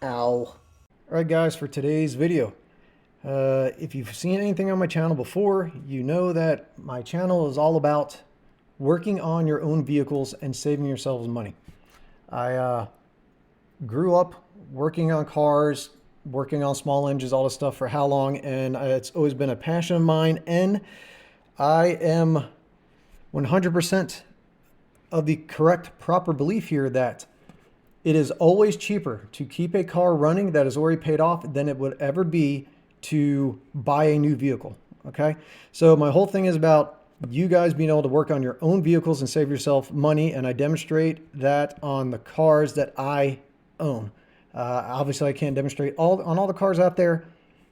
Ow. Alright guys, for today's video, if you've seen anything on my channel before, you know that my channel is all about working on your own vehicles and saving yourselves money. I grew up working on cars, working on small engines, all this stuff for how long, and it's always been a passion of mine, and I am 100% of the correct, proper belief here that it is always cheaper to keep a car running that is already paid off than it would ever be to buy a new vehicle. Okay. So my whole thing is about you guys being able to work on your own vehicles and save yourself money. And I demonstrate that on the cars that I own. Obviously I can't demonstrate on all the cars out there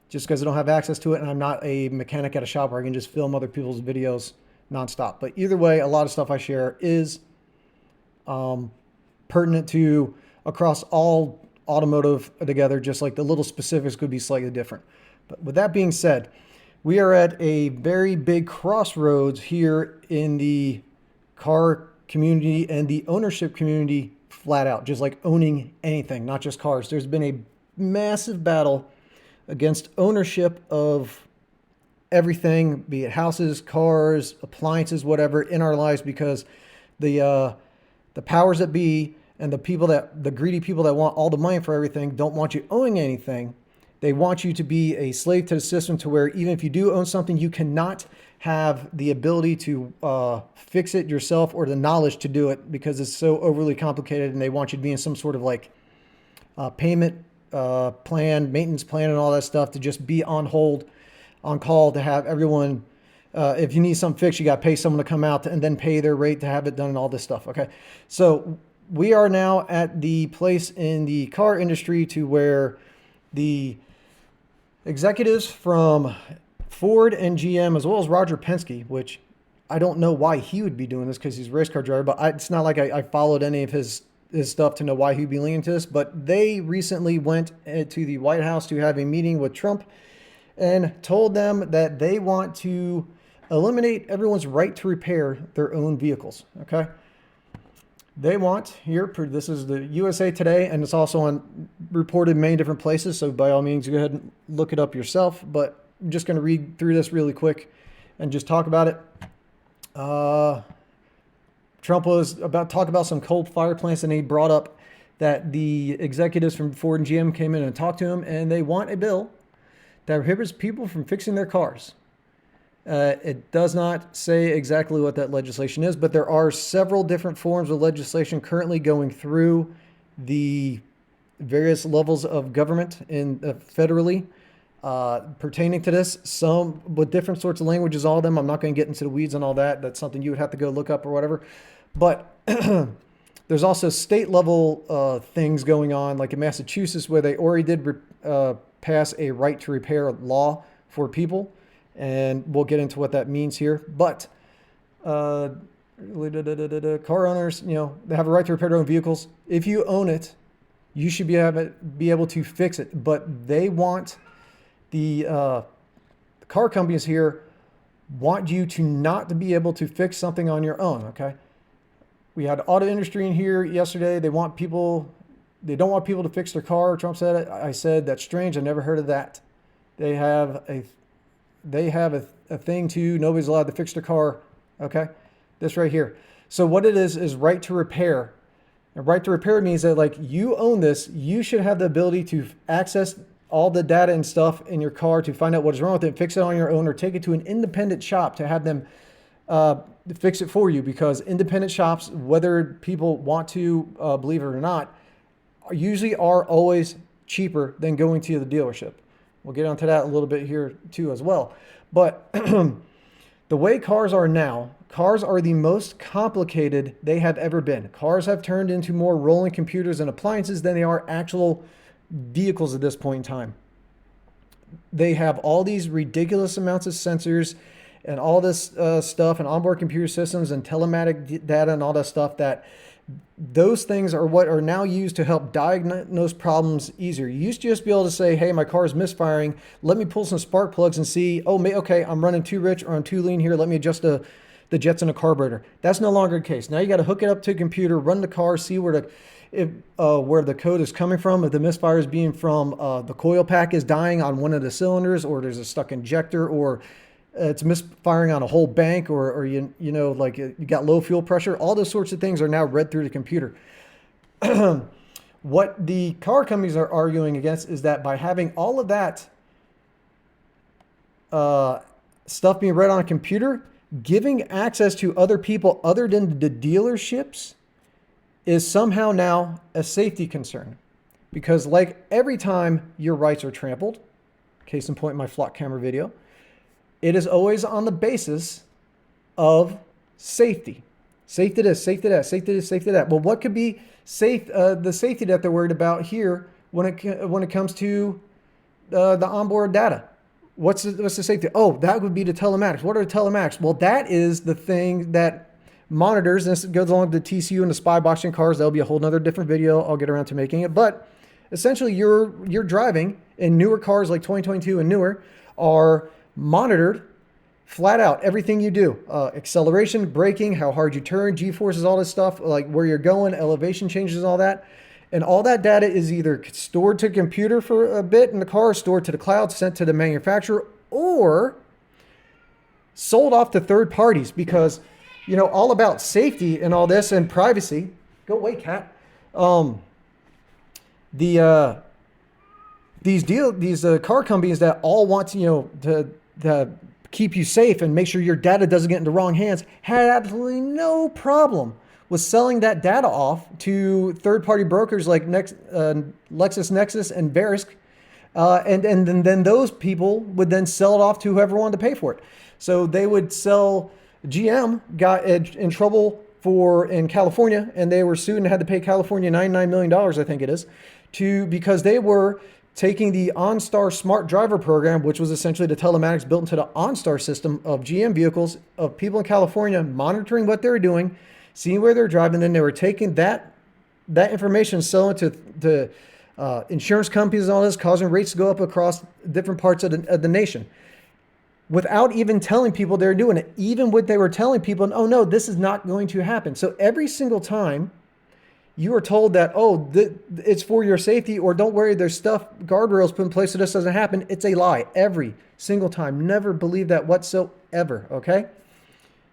just because I don't have access to it. And I'm not a mechanic at a shop where I can just film other people's videos nonstop. But either way, a lot of stuff I share is pertinent to across all automotive together, just like the little specifics could be slightly different. But with that being said, we are at a very big crossroads here in the car community and the ownership community flat out, just like owning anything, not just cars. There's been a massive battle against ownership of everything, be it houses, cars, appliances, whatever, in our lives, because the powers that be and the greedy people that want all the money for everything don't want you owning anything. They want you to be a slave to the system, to where even if you do own something, you cannot have the ability to fix it yourself or the knowledge to do it because it's so overly complicated, and they want you to be in some sort of like payment plan, maintenance plan, and all that stuff, to just be on hold, on call, to have everyone, if you need something fixed, you got to pay someone to come out and then pay their rate to have it done and all this stuff. Okay. So we are now at the place in the car industry to where the executives from Ford and GM, as well as Roger Penske, which I don't know why he would be doing this because he's a race car driver, but it's not like I followed any of his stuff to know why he'd be leaning to this, but they recently went to the White House to have a meeting with Trump and told them that they want to eliminate everyone's right to repair their own vehicles. Okay. They want here, this is the USA Today, and it's also reported in many different places. So by all means, go ahead and look it up yourself, but I'm just going to read through this really quick and just talk about it. Trump was about to talk about some coal fire plants, and he brought up that the executives from Ford and GM came in and talked to him, and they want a bill that prohibits people from fixing their cars. It does not say exactly what that legislation is, but there are several different forms of legislation currently going through the various levels of government in federally pertaining to this. Some with different sorts of languages, all of them. I'm not going to get into the weeds on all that. That's something you would have to go look up or whatever. But there's also state level things going on, like in Massachusetts, where they already did pass a right to repair law for people. And we'll get into what that means here. But car owners, they have a right to repair their own vehicles. If you own it, you should be able to fix it. But they want the car companies here want you to not to be able to fix something on your own. Okay. We had auto industry in here yesterday. They don't want people to fix their car. Trump said it. I said, that's strange. I never heard of that. They have a thing too. Nobody's allowed to fix their car. Okay. This right here. So what it is right to repair. And right to repair means that, like, you own this, you should have the ability to access all the data and stuff in your car to find out what is wrong with it, fix it on your own, or take it to an independent shop to have them fix it for you. Because independent shops, whether people want to believe it or not, usually are always cheaper than going to the dealership. We'll get onto that a little bit here too as well. But the way cars are now, cars are the most complicated they have ever been. Cars have turned into more rolling computers and appliances than they are actual vehicles at this point in time. They have all these ridiculous amounts of sensors and all this stuff, and onboard computer systems and telematic data and all that stuff, that those things are what are now used to help diagnose problems easier. You used to just be able to say, hey, my car is misfiring. Let me pull some spark plugs and see, oh, okay, I'm running too rich or I'm too lean here. Let me adjust the the jets in a carburetor. That's no longer the case. Now you got to hook it up to a computer, run the car, see where the code is coming from. If the misfire is being from the coil pack is dying on one of the cylinders, or there's a stuck injector, or it's misfiring on a whole bank, or you know, like you got low fuel pressure. All those sorts of things are now read through the computer. What the car companies are arguing against is that by having all of that stuff being read on a computer, giving access to other people other than the dealerships is somehow now a safety concern. Because like every time your rights are trampled, case in point, my flock camera video, it is always on the basis of safety. Safety this, safety that, safety this, safety that. Well, what could be safe? The safety that they're worried about here when it comes to the onboard data. What's the safety? Oh, that would be the telematics. What are the telematics? Well, that is the thing that monitors, and this goes along with the TCU and the spy boxing cars. That'll be a whole nother different video. I'll get around to making it. But essentially, you're driving, and newer cars like 2022 and newer are monitored flat out. Everything you do, acceleration, braking, how hard you turn, G-forces, all this stuff, like where you're going, elevation changes, all that. And all that data is either stored to a computer for a bit in the car, stored to the cloud, sent to the manufacturer, or sold off to third parties. Because, you know, all about safety and all this and privacy. Go away, cat. These car companies that all want to, you know, to keep you safe and make sure your data doesn't get into the wrong hands, had absolutely no problem with selling that data off to third-party brokers like LexisNexis and Verisk. And then those people would then sell it off to whoever wanted to pay for it. So they would sell. GM got in trouble in California, and they were sued and had to pay California $99 million, I think it is, because they were taking the OnStar Smart Driver program, which was essentially the telematics built into the OnStar system of GM vehicles, of people in California monitoring what they were doing, seeing where they're driving. Then they were taking that information, selling it to insurance companies and all this, causing rates to go up across different parts of the nation, without even telling people they're doing it. Even when they were telling people, oh no, this is not going to happen. So every single time you are told that, oh, it's for your safety, or don't worry, there's guardrails put in place so this doesn't happen, it's a lie. Every single time. Never believe that whatsoever, okay?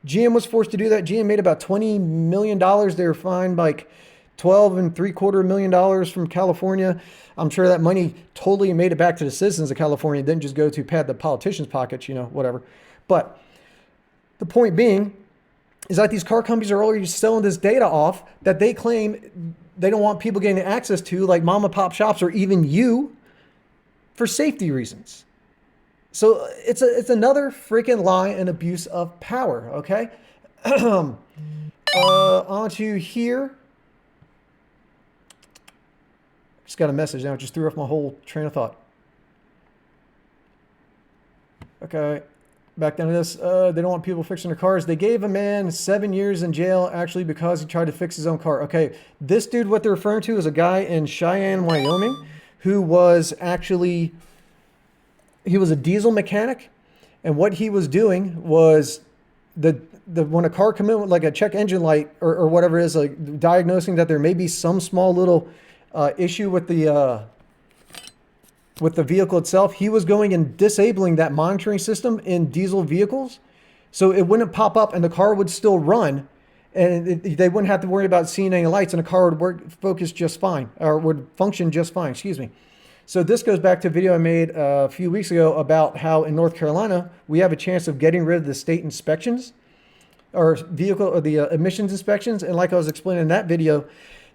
GM was forced to do that. GM made about $20 million. They were fined like $12.75 million from California. I'm sure that money totally made it back to the citizens of California. It didn't just go to pad the politicians' pockets, you know, whatever. But the point being is that these car companies are already selling this data off that they claim they don't want people getting access to, like mom and pop shops or even you, for safety reasons. So it's another freaking lie and abuse of power, okay? On to here. Just got a message now. It just threw off my whole train of thought. Okay, back down to this. They don't want people fixing their cars. They gave a man 7 years in jail actually because he tried to fix his own car. Okay, this dude, what they're referring to is a guy in Cheyenne, Wyoming, who was actually, he was a diesel mechanic. And what he was doing was when a car come in with like a check engine light or whatever it is, like diagnosing that there may be some small little issue with the vehicle itself, he was going and disabling that monitoring system in diesel vehicles, so it wouldn't pop up and the car would still run, and they wouldn't have to worry about seeing any lights, and the car would function just fine. Excuse me. So this goes back to a video I made a few weeks ago about how in North Carolina we have a chance of getting rid of the state inspections or the emissions inspections, and like I was explaining in that video,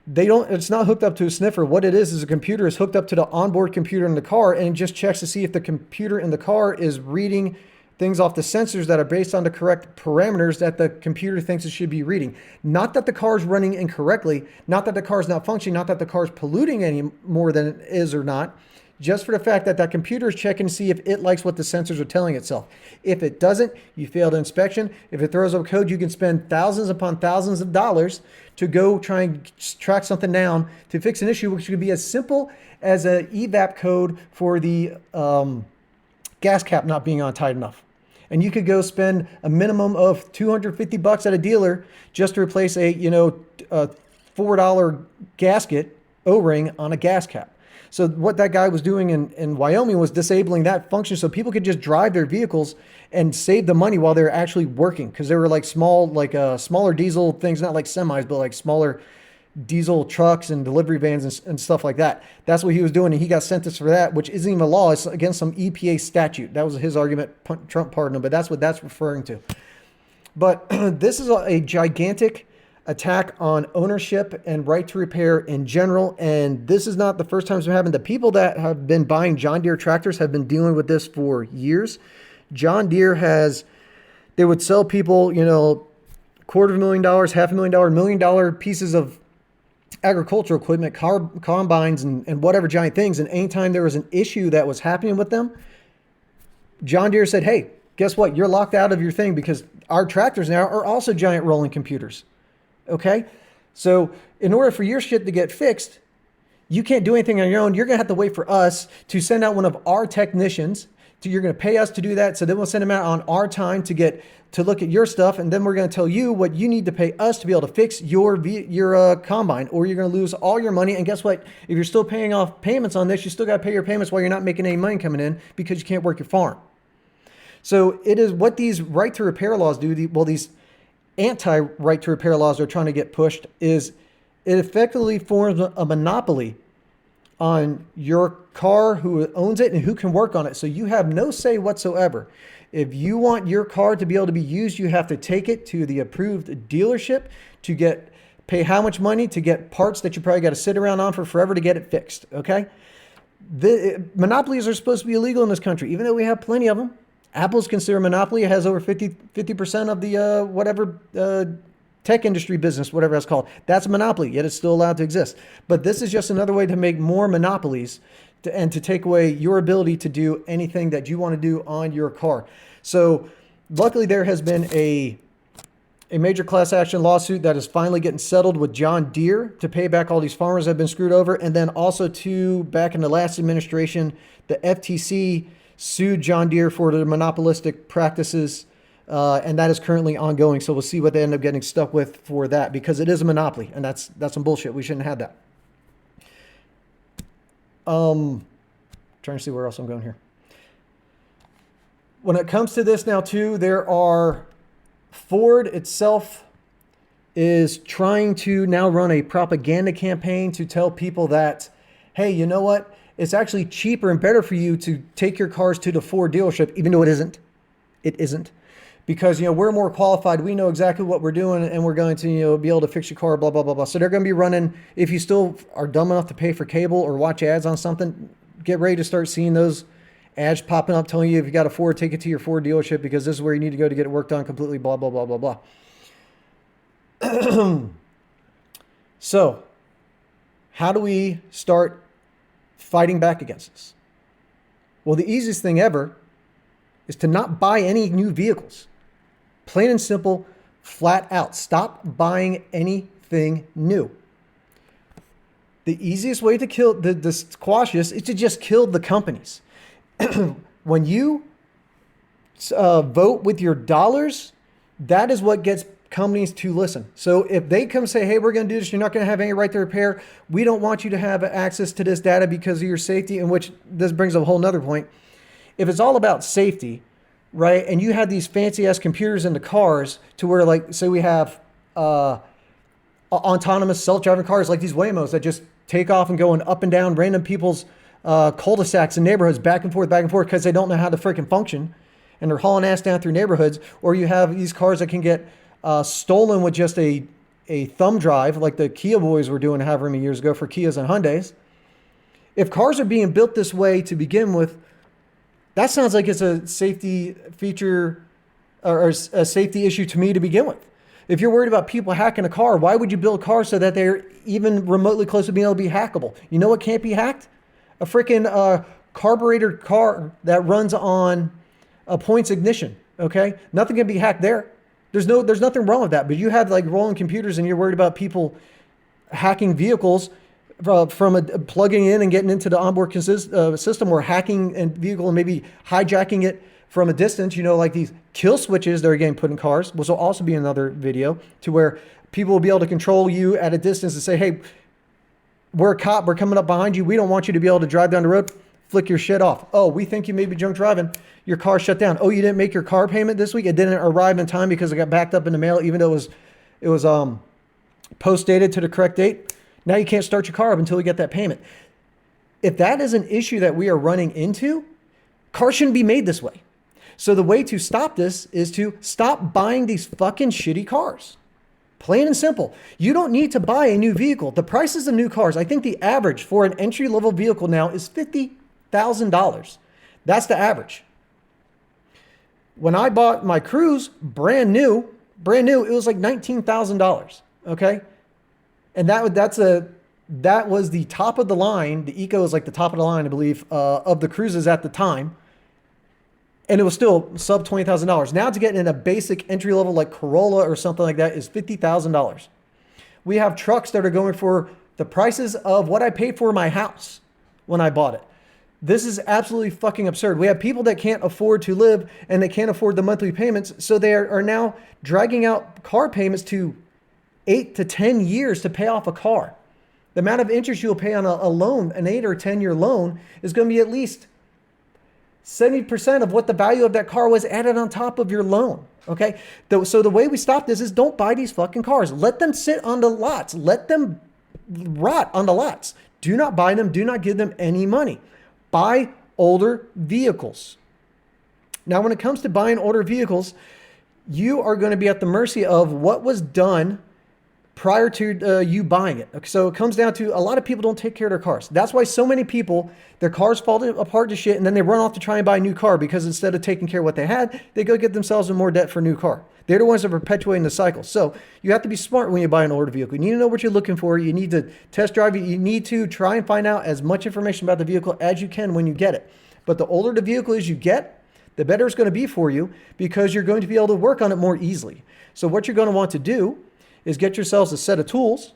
it's not hooked up to a sniffer. What it is a computer is hooked up to the onboard computer in the car, and it just checks to see if the computer in the car is reading things off the sensors that are based on the correct parameters that the computer thinks it should be reading. Not that the car is running incorrectly, not that the car is not functioning, not that the car is polluting any more than it is or not, just for the fact that that computer is checking to see if it likes what the sensors are telling itself. If it doesn't, you failed inspection. If it throws up code, you can spend thousands upon thousands of dollars to go try and track something down to fix an issue, which could be as simple as an evap code for the gas cap not being on tight enough. And you could go spend a minimum of $250 at a dealer just to replace a $4 gasket O-ring on a gas cap. So what that guy was doing in Wyoming was disabling that function so people could just drive their vehicles and save the money while they're actually working, because they were like smaller diesel things, not like semis, but like smaller diesel trucks and delivery vans and stuff like that. That's what he was doing, and he got sentenced for that, which isn't even a law. It's against some EPA statute. That was his argument. Trump pardoned him, but that's what that's referring to. But this is a gigantic attack on ownership and right to repair in general, and this is not the first time it's been happening. The people that have been buying John Deere tractors have been dealing with this for years. John Deere they would sell people, $250,000, $500,000, $1 million pieces of agricultural equipment, combines, and whatever giant things. And anytime there was an issue that was happening with them, John Deere said, hey, guess what? You're locked out of your thing because our tractors now are also giant rolling computers. Okay? So in order for your shit to get fixed, you can't do anything on your own. You're going to have to wait for us to send out one of our technicians. You're going to pay us to do that. So then we'll send them out on our time to look at your stuff. And then we're going to tell you what you need to pay us to be able to fix your combine, or you're going to lose all your money. And guess what? If you're still paying off payments on this, you still got to pay your payments while you're not making any money coming in because you can't work your farm. So it is what these right to repair laws do. These anti-right to repair laws are trying to get pushed is it effectively forms a monopoly on your car, who owns it and who can work on it. So you have no say whatsoever. If you want your car to be able to be used, you have to take it to the approved dealership to pay how much money to get parts that you probably got to sit around on for forever to get it fixed. Okay. The monopolies are supposed to be illegal in this country, even though we have plenty of them. Apple's considered a monopoly. It has over 50% of the tech industry business, whatever that's called. That's a monopoly, yet it's still allowed to exist. But this is just another way to make more monopolies and to take away your ability to do anything that you want to do on your car. So luckily there has been a major class action lawsuit that is finally getting settled with John Deere to pay back all these farmers that have been screwed over. And then also back in the last administration, the FTC sued John Deere for the monopolistic practices, and that is currently ongoing. So we'll see what they end up getting stuck with for that, because it is a monopoly, and that's some bullshit. We shouldn't have that. Trying to see where else I'm going here. When it comes to this now too, Ford itself is trying to now run a propaganda campaign to tell people that, hey, you know what? It's actually cheaper and better for you to take your cars to the Ford dealership, even though it isn't. It isn't. Because, we're more qualified. We know exactly what we're doing, and we're going to, be able to fix your car, blah, blah, blah, blah. So they're going to be running, if you still are dumb enough to pay for cable or watch ads on something, get ready to start seeing those ads popping up telling you if you got a Ford, take it to your Ford dealership because this is where you need to go to get it worked on completely, blah, blah, blah, blah, blah. So how do we start fighting back against this? Well, the easiest thing ever is to not buy any new vehicles. Plain and simple, flat out. Stop buying anything new. The easiest way to squash this is to just kill the companies. When you vote with your dollars, that is what gets companies to listen. So if they come say, hey, we're going to do this, you're not going to have any right to repair. We don't want you to have access to this data because of your safety, in which this brings up a whole nother point. If it's all about safety, right, and you have these fancy-ass computers in the cars to where, like, say we have autonomous self-driving cars like these Waymos that just take off and going up and down random people's cul-de-sacs and neighborhoods back and forth because they don't know how to freaking function, and they're hauling ass down through neighborhoods. Or you have these cars that can get stolen with just a thumb drive, like the Kia boys were doing however many years ago for Kias and Hyundais. If cars are being built this way to begin with, that sounds like it's a safety feature or a safety issue to me to begin with. If you're worried about people hacking a car, why would you build cars so that they're even remotely close to being able to be hackable? You know what can't be hacked? A freaking carburetor car that runs on a points ignition. Okay, nothing can be hacked there. There's nothing wrong with that. But you have like rolling computers, and you're worried about people hacking vehicles from plugging in and getting into the onboard system, or hacking a vehicle and maybe hijacking it from a distance, you know, like these kill switches that are getting put in cars, which will also be another video, to where people will be able to control you at a distance and say, hey, we're a cop, we're coming up behind you. We don't want you to be able to drive down the road. Flick your shit off. Oh, we think you may be drunk driving. Your car shut down. Oh, you didn't make your car payment this week. It didn't arrive in time because it got backed up in the mail, even though it was post dated to the correct date. Now you can't start your car up until we get that payment. If that is an issue that we are running into, cars shouldn't be made this way. So the way to stop this is to stop buying these fucking shitty cars. Plain and simple. You don't need to buy a new vehicle. The prices of new cars, I think the average for an entry-level vehicle now is $50,000. That's the average. When I bought my Cruise, brand new, it was like $19,000. Okay, and that was the top of the line. The Eco is like the top of the line, I believe, of the Cruises at the time. And it was still sub $20,000. Now to get in a basic entry level like Corolla or something like that is $50,000. We have trucks that are going for the prices of what I paid for my house when I bought it. This is absolutely fucking absurd. We have people that can't afford to live and they can't afford the monthly payments. So they are now dragging out car payments to 8 to 10 years to pay off a car. The amount of interest you'll pay on a loan, an 8 or 10 year loan, is going to be at least 70% of what the value of that car was added on top of your loan. Okay. So the way we stop this is don't buy these fucking cars. Let them sit on the lots. Let them rot on the lots. Do not buy them. Do not give them any money. Buy older vehicles. Now, when it comes to buying older vehicles, you are going to be at the mercy of what was done prior to you buying it. So it comes down to a lot of people don't take care of their cars. That's why so many people, their cars fall apart to shit and then they run off to try and buy a new car because instead of taking care of what they had, they go get themselves in more debt for a new car. They're the ones that are perpetuating the cycle. So you have to be smart when you buy an older vehicle. You need to know what you're looking for. You need to test drive it. You need to try and find out as much information about the vehicle as you can when you get it. But the older the vehicle is you get, the better it's going to be for you because you're going to be able to work on it more easily. So what you're going to want to do is get yourselves a set of tools,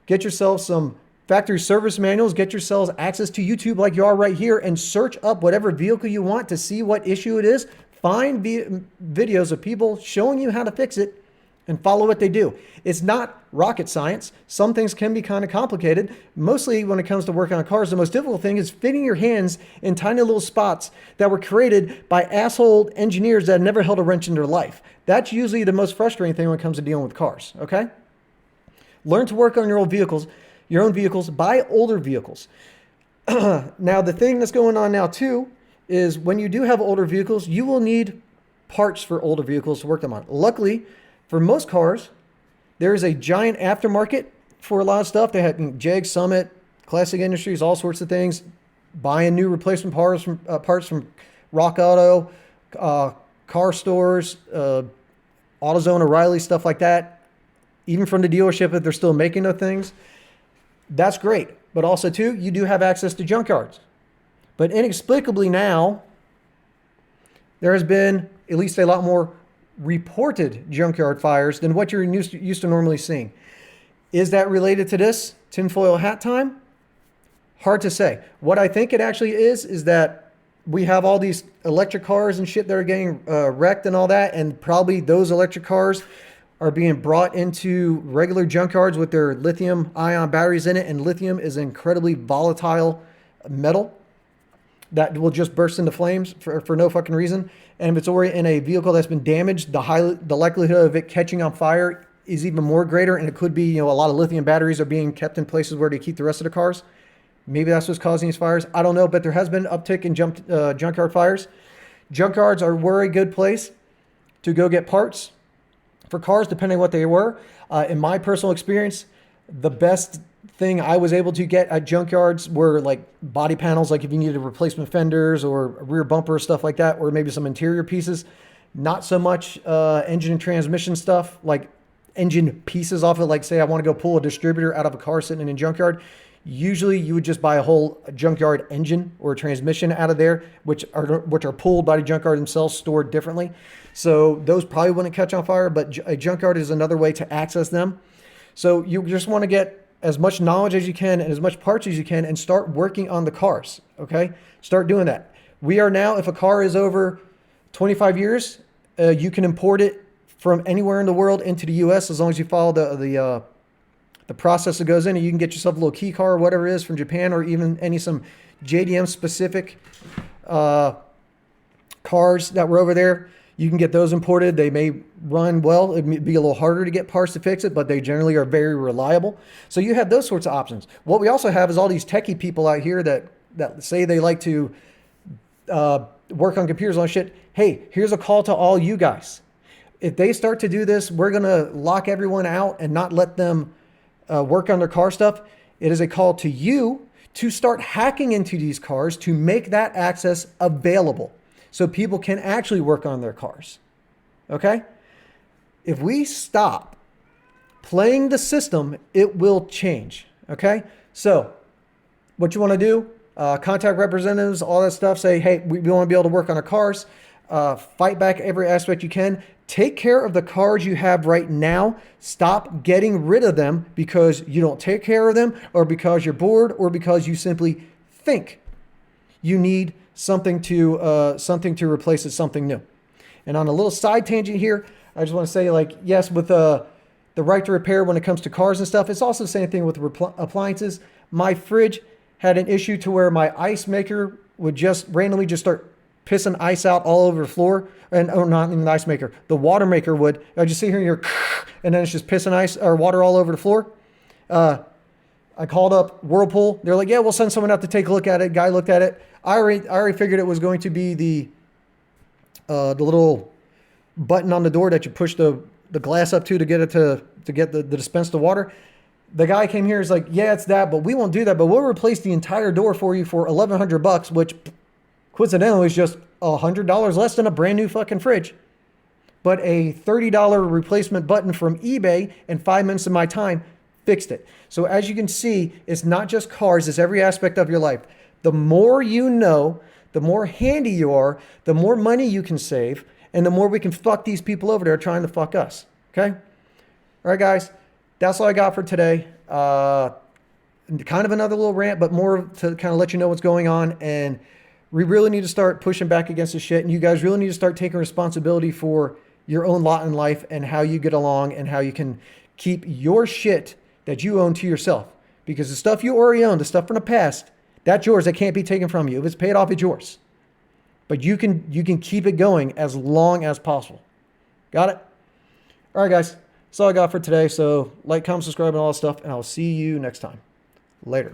get yourself some factory service manuals, get yourselves access to YouTube like you are right here and search up whatever vehicle you want to see what issue it is. Find videos of people showing you how to fix it and follow what they do. It's not rocket science. Some things can be kind of complicated. Mostly when it comes to working on cars, the most difficult thing is fitting your hands in tiny little spots that were created by asshole engineers that never held a wrench in their life. That's usually the most frustrating thing when it comes to dealing with cars, okay? Learn to work on your own vehicles, buy older vehicles. Now, the thing that's going on now too is when you do have older vehicles, you will need parts for older vehicles to work them on. Luckily, for most cars, there is a giant aftermarket for a lot of stuff. They have Jag, Summit, Classic Industries, all sorts of things. Buying new replacement parts from Rock Auto, car stores, AutoZone, O'Reilly, stuff like that. Even from the dealership, if they're still making those things, that's great. But also, too, you do have access to junkyards. But inexplicably now, there has been at least a lot more reported junkyard fires than what you're used to normally seeing. Is that related to this tinfoil hat time? Hard to say. What I think it actually is that we have all these electric cars and shit that are getting wrecked and all that, and probably those electric cars are being brought into regular junkyards with their lithium-ion batteries in it, and lithium is an incredibly volatile metal that will just burst into flames for no fucking reason. And if it's already in a vehicle that's been damaged, the likelihood of it catching on fire is even more greater, and it could be, a lot of lithium batteries are being kept in places where they keep the rest of the cars. Maybe that's what's causing these fires. I don't know, but there has been an uptick in junkyard fires. Junkyards are a very good place to go get parts for cars, depending on what they were. In my personal experience, the best thing I was able to get at junkyards were like body panels, like if you needed replacement fenders or rear bumper, stuff like that, or maybe some interior pieces. Not so much engine and transmission stuff, like engine pieces off it. Like say I want to go pull a distributor out of a car sitting in a junkyard. Usually you would just buy a whole junkyard engine or transmission out of there, which are pulled by the junkyard themselves, stored differently. So those probably wouldn't catch on fire, but a junkyard is another way to access them. So you just want to get as much knowledge as you can and as much parts as you can and start working on the cars, okay? Start doing that. We are now, if a car is over 25 years, you can import it from anywhere in the world into the U.S. as long as you follow the process that goes in. And you can get yourself a little key car or whatever it is from Japan, or even some JDM specific cars that were over there. You can get those imported. They may run well. It may be a little harder to get parts to fix it, but they generally are very reliable. So you have those sorts of options. What we also have is all these techie people out here that say they like to work on computers and shit. Hey, here's a call to all you guys. If they start to do this, we're going to lock everyone out and not let them work on their car stuff. It is a call to you to start hacking into these cars to make that access available so people can actually work on their cars. Okay? If we stop playing the system, it will change. Okay? So what you want to do, contact representatives, all that stuff, say, hey, we want to be able to work on our cars. Fight back every aspect you can. Take care of the cars you have right now. Stop getting rid of them because you don't take care of them, or because you're bored, or because you simply think you need something to replace it, something new. And on a little side tangent here, I just want to say, like, yes, with the right to repair when it comes to cars and stuff, it's also the same thing with appliances. My fridge had an issue to where my ice maker would just randomly just start pissing ice out all over the floor. Or not even the ice maker, the water maker would. I just sit here and you're, and then it's just pissing ice or water all over the floor. I called up Whirlpool. They're like, yeah, we'll send someone out to take a look at it. Guy looked at it. I already figured it was going to be the little button on the door that you push the glass up to get it to get the dispense the water. The guy came here, is like, yeah, it's that, but we won't do that. But we'll replace the entire door for you for $1,100, which coincidentally is just $100 less than a brand new fucking fridge. But a $30 replacement button from eBay and 5 minutes of my time fixed it. So as you can see, it's not just cars, it's every aspect of your life. The more you know, the more handy you are, the more money you can save, and the more we can fuck these people over there trying to fuck us. Okay? All right, guys. That's all I got for today. Kind of another little rant, but more to kind of let you know what's going on. And we really need to start pushing back against this shit. And you guys really need to start taking responsibility for your own lot in life and how you get along and how you can keep your shit that you own to yourself. Because the stuff you already own, the stuff from the past, that's yours. That can't be taken from you. If it's paid off, it's yours. But you can keep it going as long as possible. Got it? All right, guys. That's all I got for today. So like, comment, subscribe, and all that stuff. And I'll see you next time. Later.